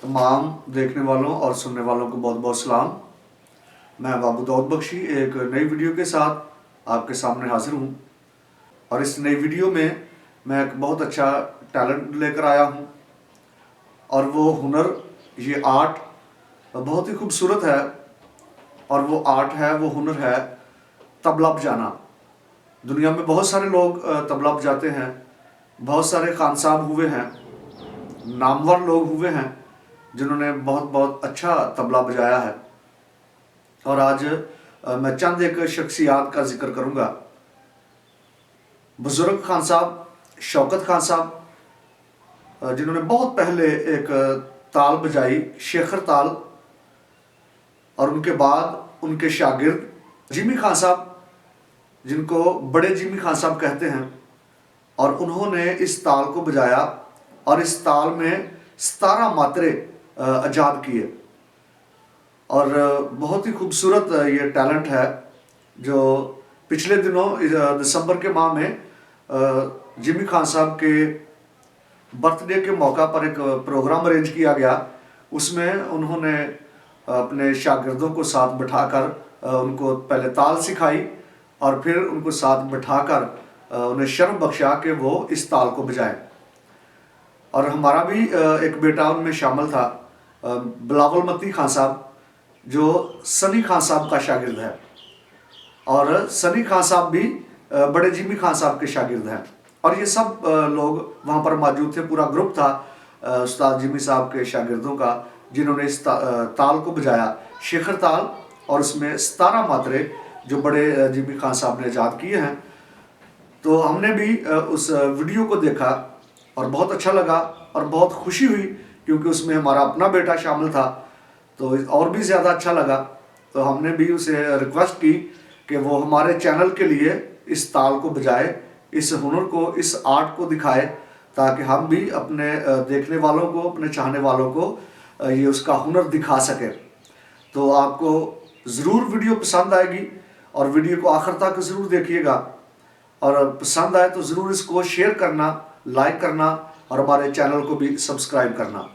तमाम देखने वालों और सुनने वालों को बहुत बहुत सलाम। मैं बाबू दाऊद बख्शी एक नई वीडियो के साथ आपके सामने हाजिर हूँ और इस नई वीडियो में मैं एक बहुत अच्छा टैलेंट लेकर आया हूँ और वो हुनर, ये आर्ट बहुत ही खूबसूरत है और वो आर्ट है, वो हुनर है तबला बजाना। दुनिया में बहुत सारे लोग तबला बजाते हैं, बहुत सारे खान साहब हुए हैं, नामवर लोग हुए हैं जिन्होंने बहुत बहुत अच्छा तबला बजाया है। और आज मैं चंद एक शख्सियात का जिक्र करूंगा। बुजुर्ग खान साहब, शौकत खान साहब, जिन्होंने बहुत पहले एक ताल बजाई, शेखर ताल, और उनके बाद उनके शागिर्द जिमी खान साहब, जिनको बड़े जिमी खान साहब कहते हैं, और उन्होंने इस ताल को बजाया और इस ताल में 17 मात्रे इजाद किए। और बहुत ही खूबसूरत ये टैलेंट है जो पिछले दिनों दिसंबर के माह में जिमी खान साहब के बर्थडे के मौका पर एक प्रोग्राम अरेंज किया गया। उसमें उन्होंने अपने शागिर्दों को साथ बिठाकर उनको पहले ताल सिखाई और फिर उनको साथ बिठाकर उन्हें शर्फ बख्शा कि वो इस ताल को बजाएं। और हमारा भी एक बेटा उनमें शामिल था, बिलावल मती खान साहब, जो सनी खान साहब का शागिर्द है, और सनी खान साहब भी बड़े जिमी खान साहब के शागिर्द हैं। और ये सब लोग वहाँ पर मौजूद थे, पूरा ग्रुप था उस्ताद जिमी साहब के शागिर्दों का, जिन्होंने इस ताल को बजाया, शेखर ताल, और उसमें 17 मात्रे जो बड़े जिमी खान साहब ने इजाद किए हैं। तो हमने भी उस वीडियो को देखा और बहुत अच्छा लगा और बहुत खुशी हुई, क्योंकि उसमें हमारा अपना बेटा शामिल था, तो और भी ज़्यादा अच्छा लगा। तो हमने भी उसे रिक्वेस्ट की कि वो हमारे चैनल के लिए इस ताल को बजाए, इस हुनर को, इस आर्ट को दिखाए, ताकि हम भी अपने देखने वालों को, अपने चाहने वालों को ये उसका हुनर दिखा सके। तो आपको ज़रूर वीडियो पसंद आएगी और वीडियो को आखिर तक ज़रूर देखिएगा, और पसंद आए तो ज़रूर इसको शेयर करना, लाइक करना और हमारे चैनल को भी सब्सक्राइब करना।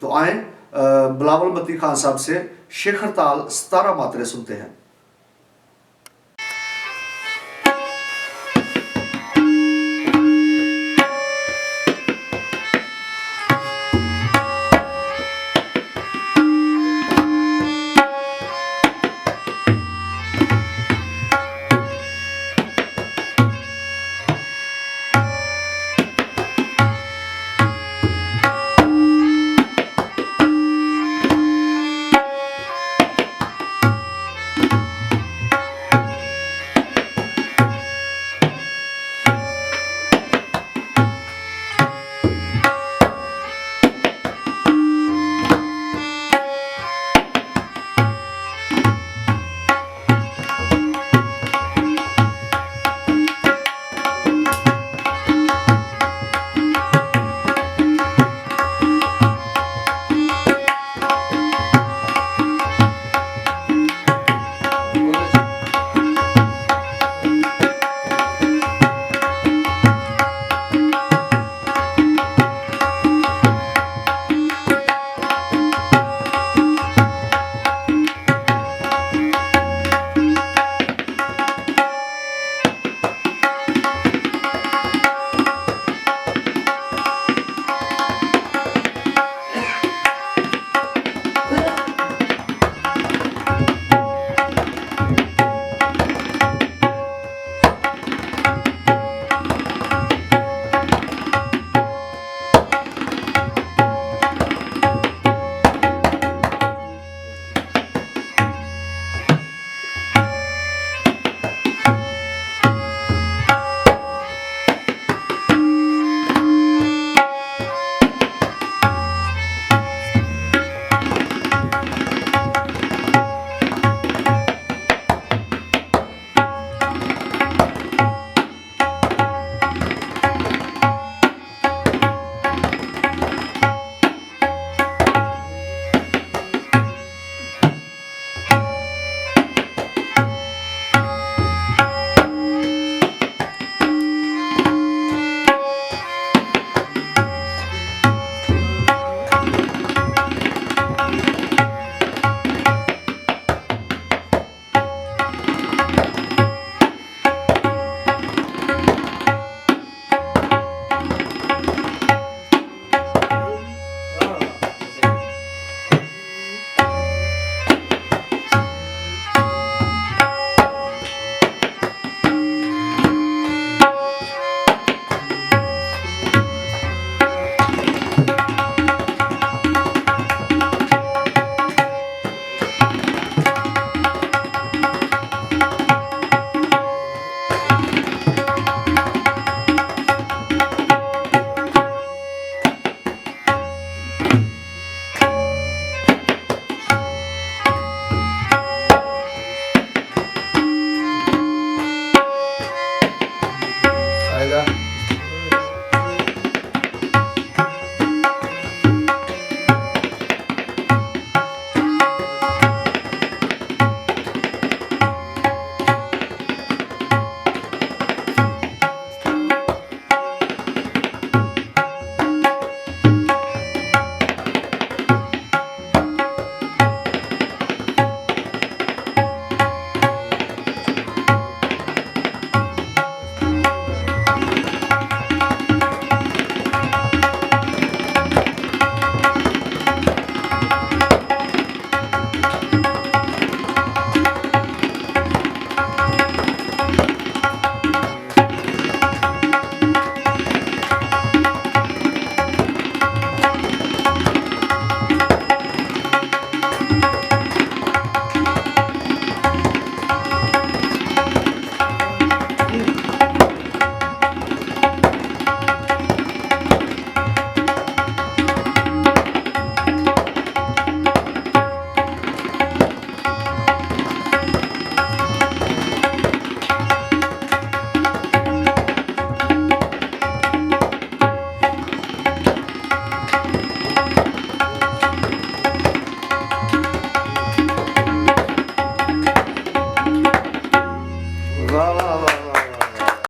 तो आएँ बिलावल मती खान साहब से शेखर ताल 17 मात्रे सुनते हैं।